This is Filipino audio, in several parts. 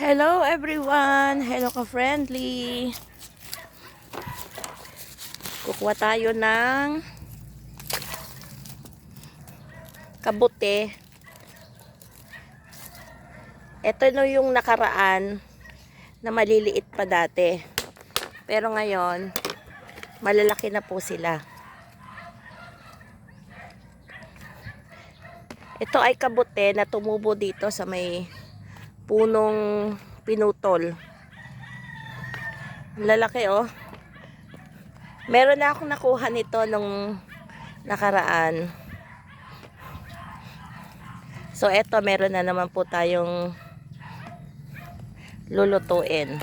Hello everyone! Hello ka-friendly! Kukuha tayo ng kabute. Ito no yung nakaraan na maliliit pa dati. Pero ngayon, malalaki na po sila. Ito ay kabute na tumubo dito sa may punong pinutol. Lalaki oh. Meron na akong nakuha nito nung nakaraan. So eto, meron na naman po tayong lulutuin.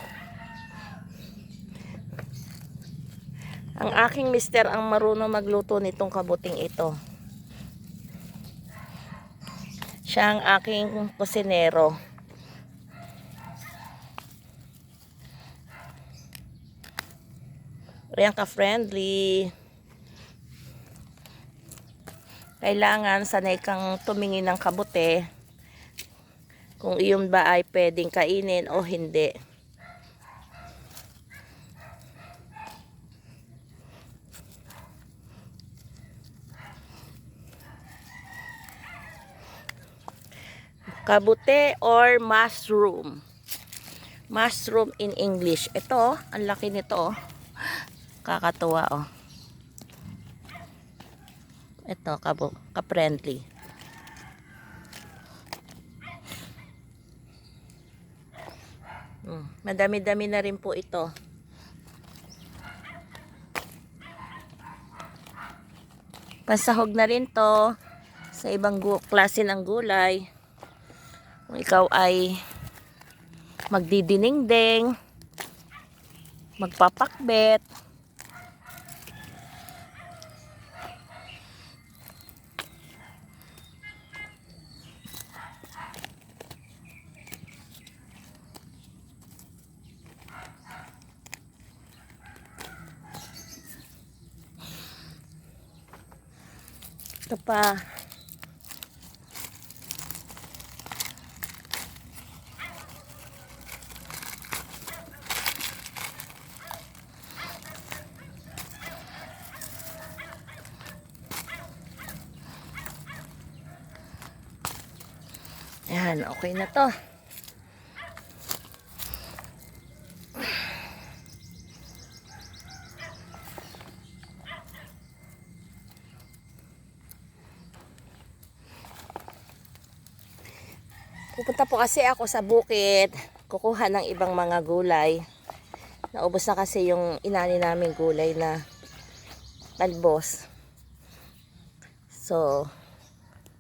Ang aking mister ang marunong magluto nitong kabuting ito. Siya ang aking kusinero. Ayan ka-friendly. Kailangan sanay kang tumingin ng kabute kung iyon ba ay pwedeng kainin o hindi. Kabute or mushroom. Mushroom in English. Ito, ang laki nito. Kakatuwa oh. Ito, ka-friendly. Madami-dami na rin po ito. Pasahog na rin to sa ibang klase ng gulay. Kung ikaw ay magdidinengdeng, magpapakbet, ito pa. Yan, okay na to. Pupunta po kasi ako sa bukid, kukuha ng ibang mga gulay. Naubos na kasi yung inani naming gulay na talbos. So,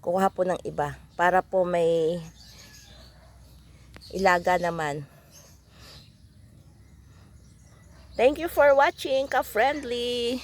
kukuha po ng iba para po may ilaga naman. Thank you for watching, ka-friendly!